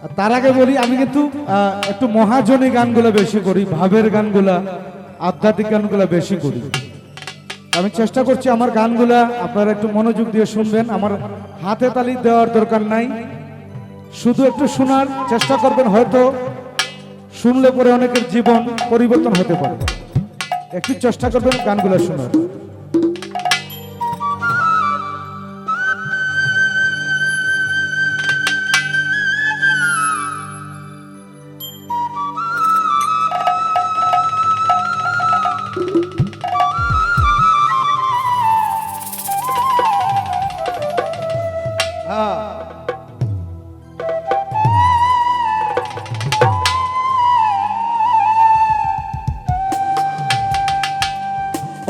আর তার আগে বলি আমি কিন্তু একটু মহাজনী গানগুলো বেশি করি, ভাবের গানগুলা, আধ্যাত্মিক গানগুলা বেশি করি। আমি চেষ্টা করছি আমার গানগুলা আপনারা একটু মনোযোগ দিয়ে শুনবেন। আমার হাতে তালি দেওয়ার দরকার নাই, শুধু একটু শোনার চেষ্টা করবেন, হয়তো শুনলে পরে অনেকের জীবন পরিবর্তন হতে পারে। একটু চেষ্টা করবেন গানগুলো শোনার।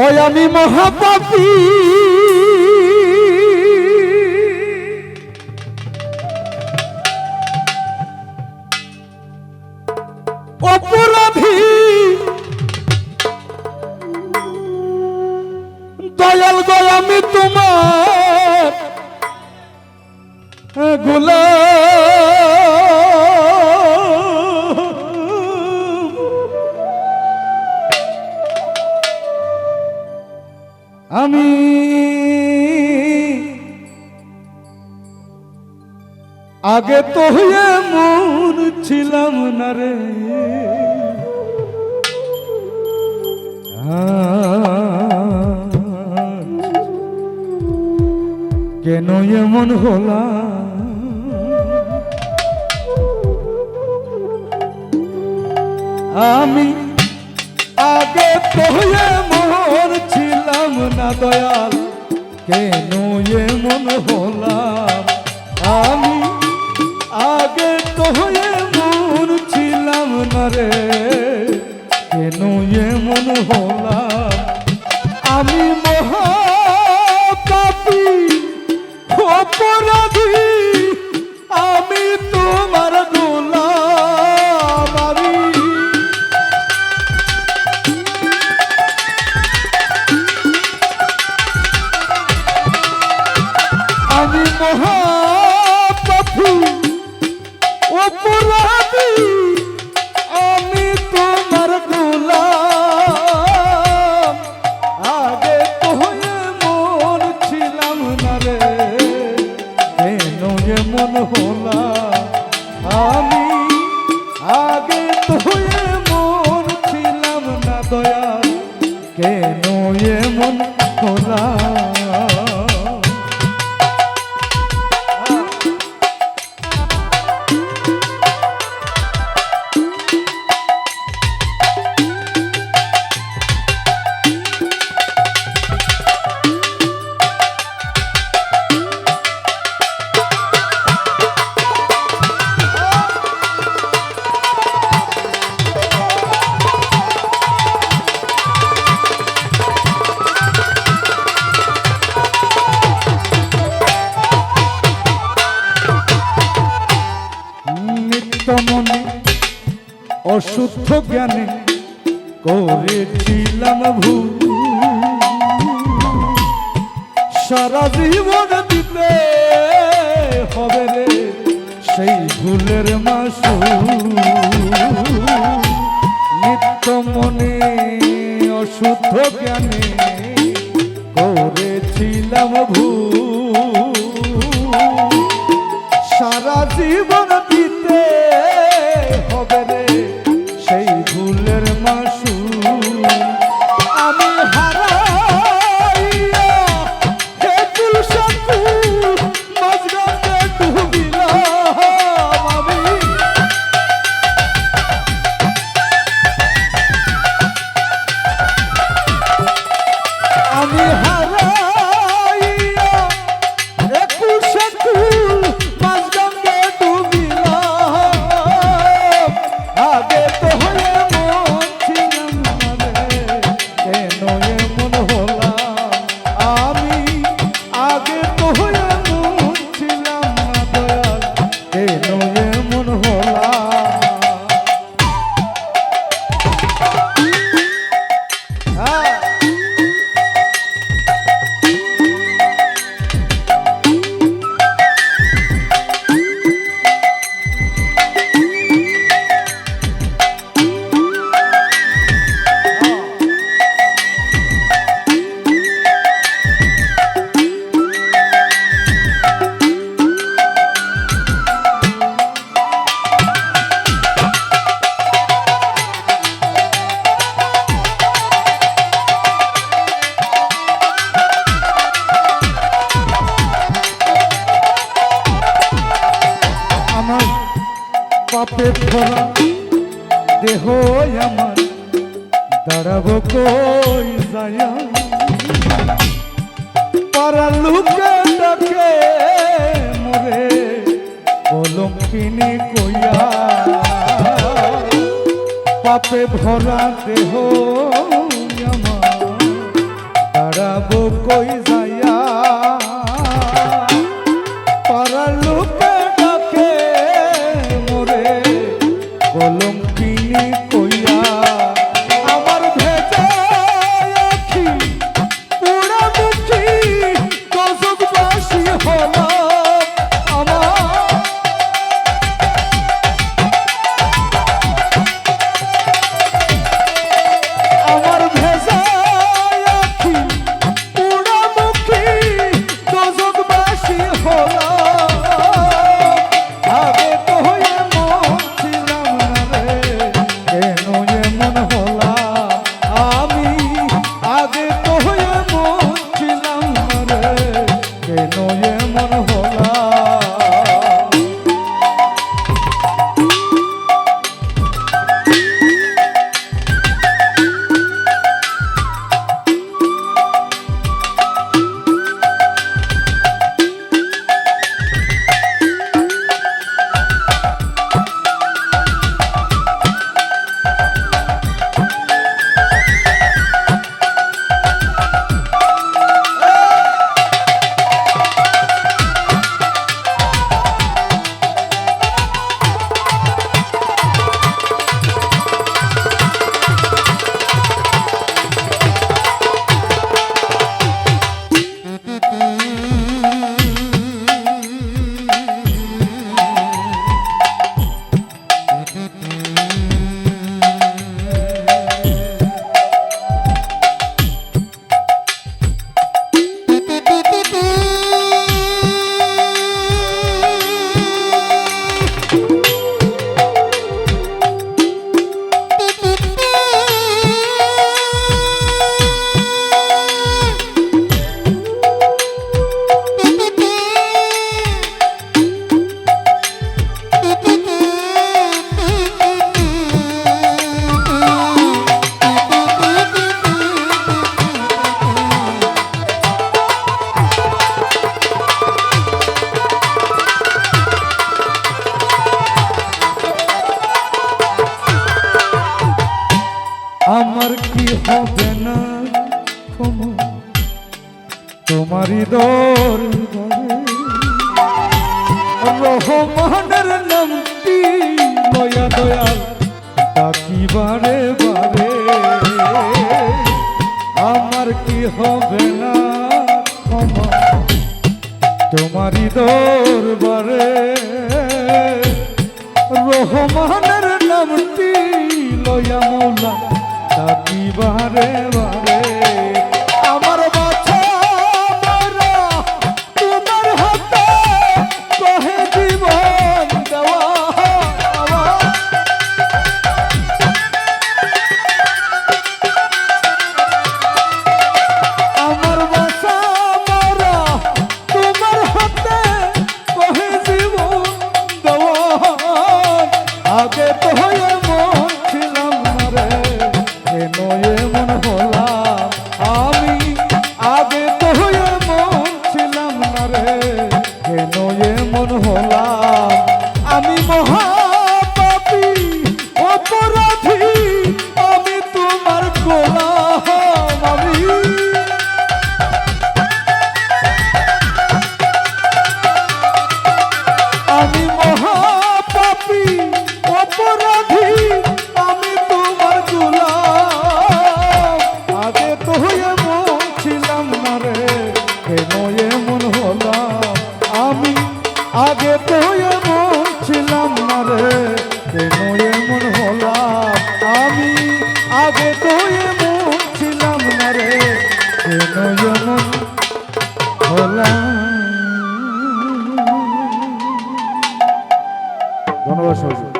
ওই আমি মহাপাপী, অপরাধী, দয়াল গো আমি তোমার গোলাম। আমি আগে তো এমন ছিলাম না রে, কেন এমন হলাম? আমি আগে তো এমন ছিলাম না দয়াল, কেন এমন হলাম? আমি আগে তো এমন ছিলাম না রে, কেন এমন হলাম? আমি মহাপাপী, অপরাধী, আমি তোমার গোলাম। আমি মহাপাপী, অপরাধী, আমি তোমার গোলাম। আগে তো এমন ছিলাম না রে, কেন এমন হলাম? আমি আগে তো এমন ছিলাম না দয়াল, কেন এমন হলাম? মনে অশুদ্ধ জ্ঞানে করেছিলাম ভুল, সারা জীবন দিতে হবে রে সেই ভুলের মাসুল। নিত্য মনে অশুদ্ধ জ্ঞানে করেছিলাম ভুল, সারা জীবন দিতে হবে রে সেই ভুলের মাসুল। আমি হারাইয়া হে তুলসাকু মাঝরাতে ডুবিলাম। আমি হারাইয়া হে তুলসাকু মাঝরাতে ডুবিলাম। আগে তো এমন ছিলাম না রে, কেন এমন হলাম? আমি আগে তো এমন ছিলাম না দয়াল, কেন এমন হলাম? পাপে ভরা দেহ আমার দাঁড়াবো কই যায়া পাড়ার লোকে ডাকে মোরে কলঙ্কিনী কইয়া পাপে ভরা দেহ আমার দাঁড়াবো কই যায়া পাড়ার লোকে ডাকে মোরে কলঙ্কিনী কইয়া আমার ভেজা আখি পুরা মুখি গজববাসী হলাম আমার ভেজা আখি পুরা মুখি গজববাসী হলাম আগে তো এমন ছিলাম না রে কেন এমন হলাম আমি আগে তো এমন ছিলাম না রে কেন এমন হলাম আমার কি হবে না ক্ষমা তোমারই দরবারে রহমানের নামটি লয়া দয়াল ডাকি বারে বারে আমার কি হবে না ক্ষমা তোমারই দরবারে রহমানের নামটি লয়া মৌলা ডাকি বারে বারে আমার বাছা মারা তোমার হাতে কহে জীবন দেওয়া আমার বাছা মারা তোমার হাতে কহে জীবন দেওয়া আগে তো এমন ছিলাম না রে কেন এমন হলাম আমি আগে তো এমন ছিলাম না রে কেন এমন হলাম আমি মহাপাপী অপরাধী আমি তোমার গোলাম আমি মহাপাপী অপরাধী আমি তোমার গোলাম আগে তো এমন ছিলাম না রে কেন এমন হলাম আমি আগে তো এমন ছিলাম না রে কেন এমন হলাম আমি আগে তো এমন ছিলাম না রে কেন এমন হলাম। ধন্যবাদ সবাই।